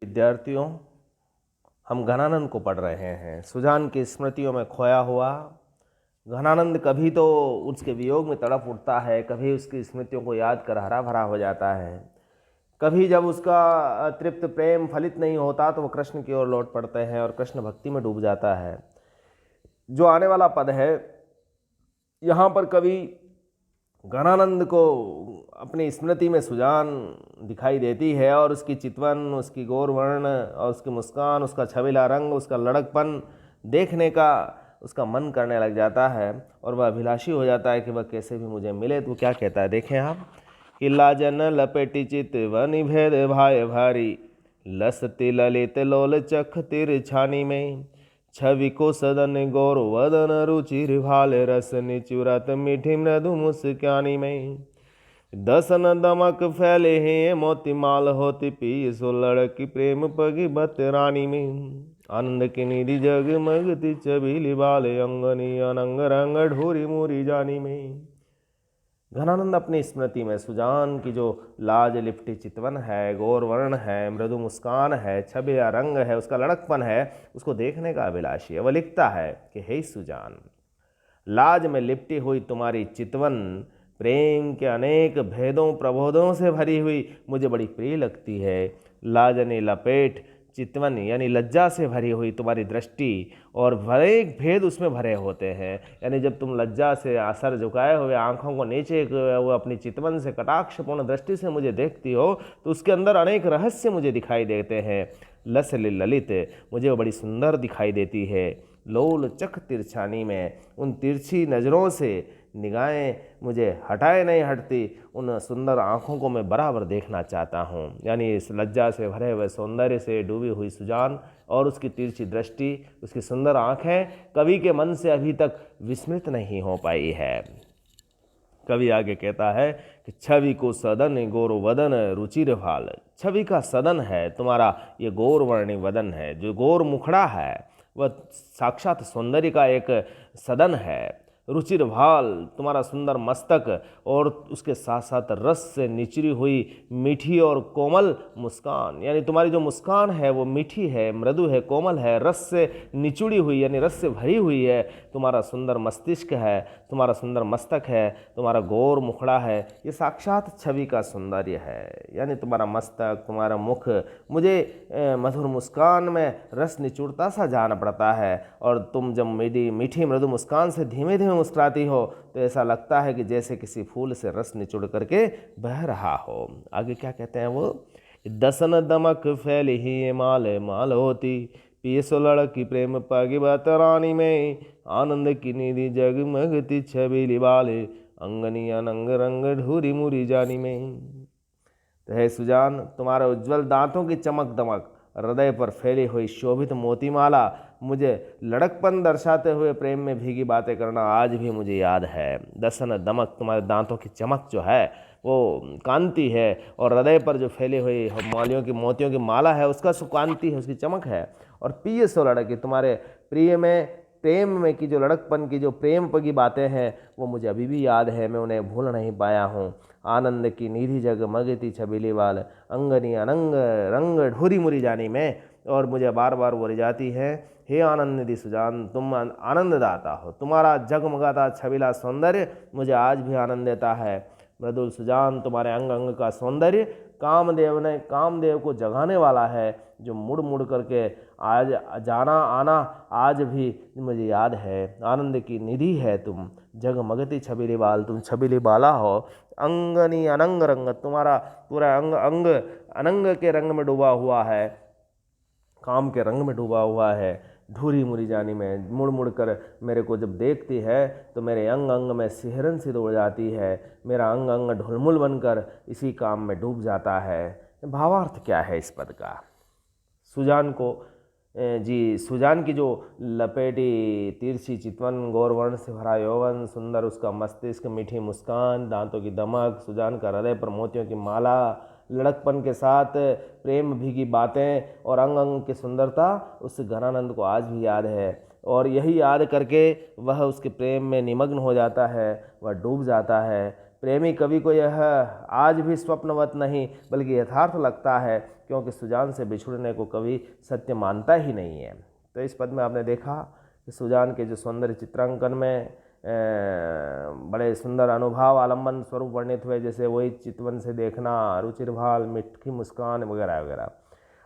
विद्यार्थियों, हम घनानंद को पढ़ रहे हैं। सुजान की स्मृतियों में खोया हुआ घनानंद कभी तो उसके वियोग में तड़प उठता है, कभी उसकी स्मृतियों को याद कर हरा भरा हो जाता है। कभी जब उसका तृप्त प्रेम फलित नहीं होता तो वो कृष्ण की ओर लौट पड़ते हैं और कृष्ण भक्ति में डूब जाता है। जो आने वाला पद है, यहाँ पर कवि घनानंद को अपनी स्मृति में सुजान दिखाई देती है और उसकी चितवन, उसकी गौरवर्ण और उसकी मुस्कान, उसका छबीला रंग, उसका लड़कपन देखने का उसका मन करने लग जाता है और वह अभिलाषी हो जाता है कि वह कैसे भी मुझे मिले। तो क्या कहता है, देखें आप कि लाजन लपेटी चितवन भेद भाई भारी, लसती ललित लोल चख तिर छानी में, छवि को सदन गौर वदन रुचिर भाल रस निचुरत मीठी मृदु मुस्कानी में, दसन दमक फैले हैं मोती माल होती पी सो लड़की प्रेम पगी बत रानी में, आनंद की निधि जगमगती चबीली बाल अंगनी अनंग रंग ढोरी मोरी जानी में। घनानंद अपनी स्मृति में सुजान की जो लाज लिपटी चितवन है, गौरवर्ण है, मृदु मुस्कान है, छबिया रंग है, उसका लड़कपन है, उसको देखने का अभिलाषी है। वह लिखता है कि हे सुजान, लाज में लिपटी हुई तुम्हारी चितवन प्रेम के अनेक भेदों प्रबोधों से भरी हुई मुझे बड़ी प्रिय लगती है। लाजनी लपेट चितवन यानी लज्जा से भरी हुई तुम्हारी दृष्टि और अनेक भेद उसमें भरे होते हैं। यानी जब तुम लज्जा से सर झुकाए हुए आंखों को नीचे वो अपनी चितवन से कटाक्षपूर्ण दृष्टि से मुझे देखती हो तो उसके अंदर अनेक रहस्य मुझे दिखाई देते हैं। लस ललित मुझे वो बड़ी सुंदर दिखाई देती है। लोल चख तिरछानी में उन तिरछी नज़रों से निगाहें मुझे हटाए नहीं हटती, उन सुंदर आँखों को मैं बराबर देखना चाहता हूँ। यानी इस लज्जा से भरे हुए सौंदर्य से डूबी हुई सुजान और उसकी तिरछी दृष्टि, उसकी सुंदर आँखें कवि के मन से अभी तक विस्मृत नहीं हो पाई है। कवि आगे कहता है कि छवि को सदन गौर वदन रुचिर भाल, छवि का सदन है तुम्हारा ये गौरवर्णी वदन है, जो गौर मुखड़ा है वह साक्षात सौंदर्य का एक सदन है। रुचिर भाल तुम्हारा सुंदर मस्तक और उसके साथ साथ रस से निचरी हुई मीठी और कोमल मुस्कान, यानी तुम्हारी जो मुस्कान है वो मीठी है, मृदु है, कोमल है, रस से निचुड़ी हुई यानी रस से भरी हुई है। तुम्हारा सुंदर मस्तिष्क है, तुम्हारा सुंदर मस्तक है, तुम्हारा गौर मुखड़ा है, ये साक्षात छवि का सौंदर्य है। यानी तुम्हारा मस्तक, तुम्हारा मुख मुझे मधुर मुस्कान में रस निचुड़ता सा जान पड़ता है और तुम जब मीठी मृदु मुस्कान से धीमे धीमे मुस्कुराती हो तो ऐसा लगता है कि जैसे किसी फूल से रस निचुड़ करके बह रहा हो। आगे क्या कहते हैं वो, दसन दमक फैली ही ये माल माल होती, पिए सो लड़की प्रेम पगी बात रानी में, आनंद की निधि जगमगती छबीली बाले अंगनी अनंग रंग ढूरी मुरी जानी में। तो है सुजान, तुम्हारे उज्जवल दांतों की चमक दमक, हृदय पर फैली हुई शोभित मोतीमाला मुझे लड़कपन दर्शाते हुए प्रेम में भीगी बातें करना आज भी मुझे याद है। दसन दमक तुम्हारे दांतों की चमक जो है वो कांति है और हृदय पर जो फैली हुई मालियों की मोतियों की माला है उसका सुकांति है, उसकी चमक है। और प्रिय सो लड़की तुम्हारे प्रिय में प्रेम में की जो लड़कपन की जो प्रेम की बातें हैं वो मुझे अभी भी याद है, मैं उन्हें भूल नहीं पाया हूँ। आनंद की निधि जगमगती छबीली वाल अंगनी अनंग रंग ढोरी मुरी जानी में, और मुझे बार बार वो रिझाती है, हे आनंद निधि सुजान, तुम आनंददाता हो, तुम्हारा जगमगाता छबीला सौंदर्य मुझे आज भी आनंद देता है। मृदुल सुजान, तुम्हारे अंग अंग का सौंदर्य कामदेव को जगाने वाला है, जो मुड़ मुड़ करके आज जाना आना आज भी मुझे याद है। आनंद की निधि है तुम, जगमगती छबीली बाल, तुम छबीली बाला हो। अंगनी अनंग रंग, तुम्हारा पूरा अंग अंग अनंग के रंग में डूबा हुआ है, काम के रंग में डूबा हुआ है। ढूरी मुरी जानी में मुड़ मुड़ कर मेरे को जब देखती है तो मेरे अंग अंग में सिहरन सी दौड़ जाती है, मेरा अंग अंग ढुलमुल बनकर इसी काम में डूब जाता है। भावार्थ क्या है इस पद का? सुजान को सुजान की जो लपेटी तिरछी चितवन, गौरवर्ण से भरा यौवन, सुंदर उसका मस्तिष्क, मीठी मुस्कान, दांतों की दमक, सुजान का हृदय पर मोतियों की माला, लड़कपन के साथ प्रेम भीगी बातें और अंग अंग की सुंदरता उस घनानंद को आज भी याद है। और यही याद करके वह उसके प्रेम में निमग्न हो जाता है, वह डूब जाता है। प्रेमी कवि को यह आज भी स्वप्नवत नहीं बल्कि यथार्थ लगता है, क्योंकि सुजान से बिछुड़ने को कवि सत्य मानता ही नहीं है। तो इस पद में आपने देखा कि सुजान के जो सौंदर्य चित्रांकन में बड़े सुंदर अनुभाव आलम्बन स्वरूप वर्णित हुए, जैसे वही चितवन से देखना, रुचिर भाल, मीठी मुस्कान वगैरह वगैरह।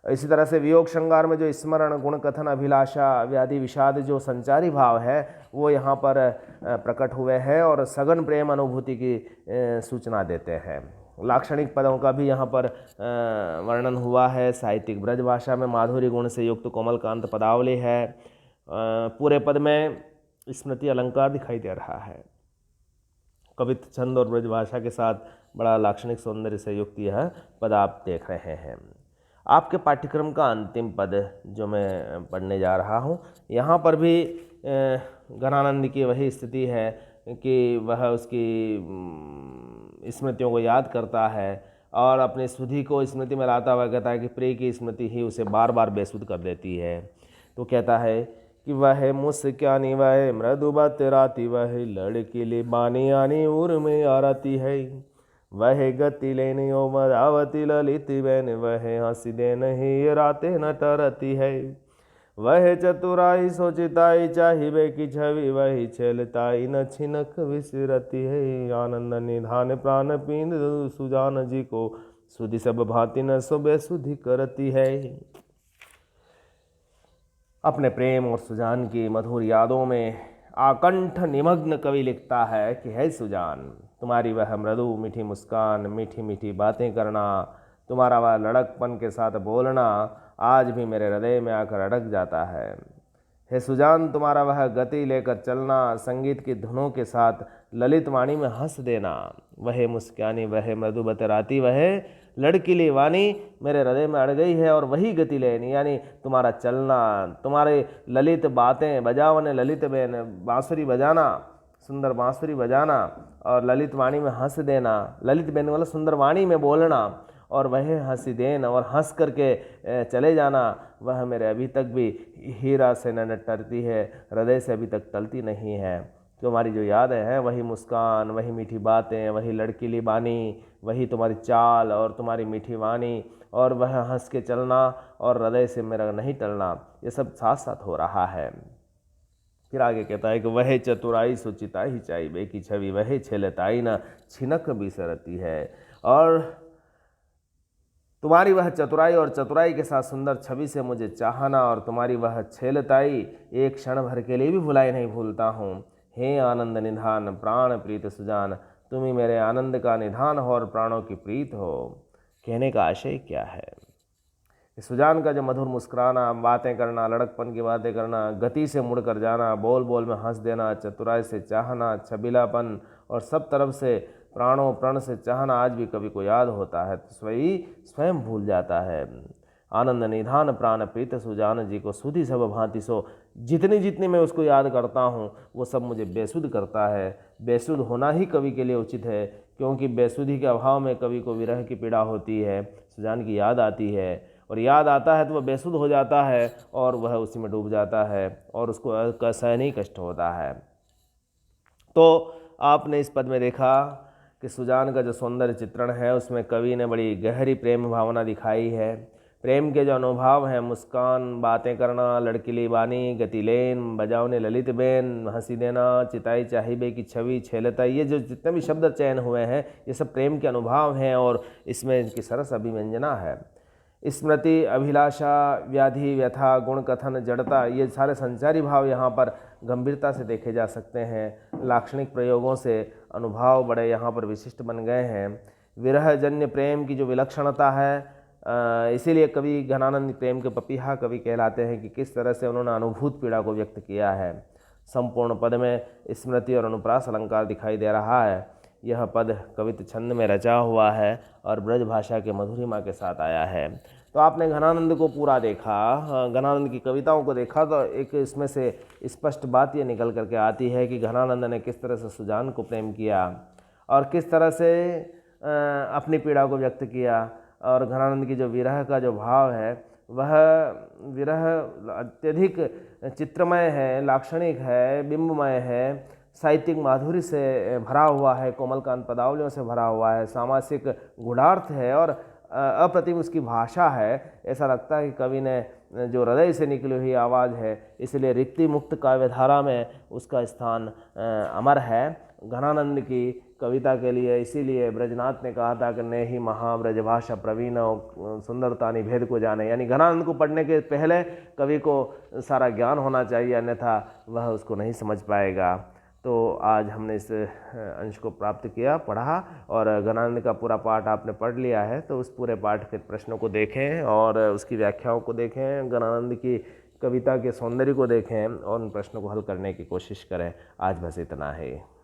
इसी तरह से वियोग श्रृंगार में जो स्मरण, गुण कथन, अभिलाषा, व्याधि, विषाद जो संचारी भाव है वो यहाँ पर प्रकट हुए हैं और सघन प्रेम अनुभूति की सूचना देते हैं। लाक्षणिक पदों का भी यहाँ पर वर्णन हुआ है। साहित्यिक ब्रज भाषा में माधुरी गुण से युक्त कोमलकांत पदावली है। पूरे पद में स्मृति अलंकार दिखाई दे रहा है। कवित्व छंद और ब्रज भाषा के साथ बड़ा लाक्षणिक सौंदर्य से युक्त यह पद आप देख रहे हैं। आपके पाठ्यक्रम का अंतिम पद जो मैं पढ़ने जा रहा हूँ, यहाँ पर भी घनानंद की वही स्थिति है कि वह उसकी स्मृतियों को याद करता है और अपनी सुधि को स्मृति में लाता हुआ कहता है कि प्रिय की स्मृति ही उसे बार बार बेसुध कर देती है। तो कहता है कि वह मुस्कानी, वह मृदु बतराती, वह लड़की बानी आनी उर में आरती है, वह गति लेनी ओ मदावती ललित बैन, वह हंसी दे नहीं राते न टरती है, वह चतुराई सोचिताई चाहिए की छवि, वही छेलताई न छिनक विसरती है, आनंद निधान प्राण पींद सुजान जी को, सुधि सब भांति न सुबह सुधि करती है। अपने प्रेम और सुजान की मधुर यादों में आकंठ निमग्न कवि लिखता है कि हे सुजान, तुम्हारी वह मृदु मीठी मुस्कान, मीठी मीठी बातें करना, तुम्हारा वह लड़कपन के साथ बोलना आज भी मेरे हृदय में आकर अटक जाता है। हे सुजान, तुम्हारा वह गति लेकर चलना, संगीत की धुनों के साथ ललित वाणी में हंस देना, वह मुस्कानी, वह मृदु बतराती, वह लड़कीली वाणी मेरे हृदय में अड़ गई है और वही गति लेनी, यानी तुम्हारा चलना, तुम्हारे ललित बातें बजावने, ललित बेन बांसुरी बजाना, सुंदर बांसुरी बजाना और ललित वाणी में हंस देना, ललित बेन वाला सुंदर वाणी में बोलना और वह हंसी देन और हंस करके चले जाना, वह मेरे अभी तक भी हीरा से न टरती है, हृदय से अभी तक टलती नहीं है। तुम्हारी जो यादें हैं, वही मुस्कान, वही मीठी बातें, वही लड़कीली बानी, वही तुम्हारी चाल और तुम्हारी मीठी वाणी और वह हंस के चलना और हृदय से मेरा नहीं टलना, ये सब साथ साथ हो रहा है। फिर आगे कहता है कि वह चतुराई सुचिता ही चाहिए की छवि, वह छेलताई न छिनक बिसरती है, और तुम्हारी वह चतुराई और चतुराई के साथ सुंदर छवि से मुझे चाहना और तुम्हारी वह छेलताई एक क्षण भर के लिए भी भुलाई नहीं भूलता हूँ। हे आनंद निधान प्राण प्रीत सुजान, तुम ही मेरे आनंद का निधान हो और प्राणों की प्रीत हो। कहने का आशय क्या है? सुजान का जो मधुर मुस्कुराना, बातें करना, लड़कपन की बातें करना, गति से मुड़ कर जाना, बोल बोल में हंस देना, चतुराई से चाहना, छबीलापन और सब तरफ से प्राणों प्रण से चाहना आज भी कवि को याद होता है तो स्वयं भूल जाता है। आनंद निधान प्राण प्रीत सुजान जी को, सुधि सब भांति सो, जितनी जितनी मैं उसको याद करता हूँ वो सब मुझे बेसुध करता है। बेसुध होना ही कवि के लिए उचित है, क्योंकि बेसुधी के अभाव में कवि को विरह की पीड़ा होती है, सुजान की याद आती है और याद आता है तो वह बेसुध हो जाता है और वह उसी में डूब जाता है और उसको सहनीय कष्ट होता है। तो आपने इस पद में देखा कि सुजान का जो सौंदर्य चित्रण है उसमें कवि ने बड़ी गहरी प्रेम भावना दिखाई है। प्रेम के जो अनुभव हैं, मुस्कान, बातें करना, लड़कीली बानी, गतिलेन, बजावने ललित बेन, हंसी देना, चिताई चाहिए की छवि, छेलताई, ये जो जितने भी शब्द चयन हुए हैं ये सब प्रेम के अनुभव हैं और इसमें इनकी सरस अभिव्यंजना है। स्मृति, अभिलाषा, व्याधि, व्यथा, गुण कथन, जड़ता, ये सारे संचारी भाव यहाँ पर गंभीरता से देखे जा सकते हैं। लाक्षणिक प्रयोगों से अनुभव बड़े यहाँ पर विशिष्ट बन गए हैं। विरहजन्य प्रेम की जो विलक्षणता है, इसीलिए कवि घनानंद प्रेम के पपीहा कवि कहलाते हैं कि किस तरह से उन्होंने अनुभूत पीड़ा को व्यक्त किया है। संपूर्ण पद में स्मृति और अनुप्रास अलंकार दिखाई दे रहा है। यह पद कवित्व छंद में रचा हुआ है और ब्रज भाषा के मधुरिमा के साथ आया है। तो आपने घनानंद को पूरा देखा, घनानंद की कविताओं को देखा, तो एक इसमें से स्पष्ट बात ये निकल करके आती है कि घनानंद ने किस तरह से सुजान को प्रेम किया और किस तरह से अपनी पीड़ा को व्यक्त किया। और घनानंद की जो विरह का जो भाव है वह विरह अत्यधिक चित्रमय है, लाक्षणिक है, बिंबमय है, साहित्यिक माधुर्य से भरा हुआ है, कोमलकांत पदावलियों से भरा हुआ है, सामासिक गूढ़ार्थ है और अप्रतिम उसकी भाषा है। ऐसा लगता है कि कवि ने जो हृदय से निकली हुई आवाज़ है, इसलिए रिक्ति मुक्त काव्यधारा में उसका स्थान अमर है। घनानंद की कविता के लिए इसीलिए ब्रजनाथ ने कहा था कि ने ही महाब्रजभाषा प्रवीण सुंदरता निभेद को जाने, यानी घनानंद को पढ़ने के पहले कवि को सारा ज्ञान होना चाहिए, अन्यथा वह उसको नहीं समझ पाएगा। तो आज हमने इस अंश को प्राप्त किया, पढ़ा, और घनानंद का पूरा पाठ आपने पढ़ लिया है, तो उस पूरे पाठ के प्रश्नों को देखें और उसकी व्याख्याओं को देखें, घनानंद की कविता के सौंदर्य को देखें और उन प्रश्नों को हल करने की कोशिश करें। आज बस इतना है।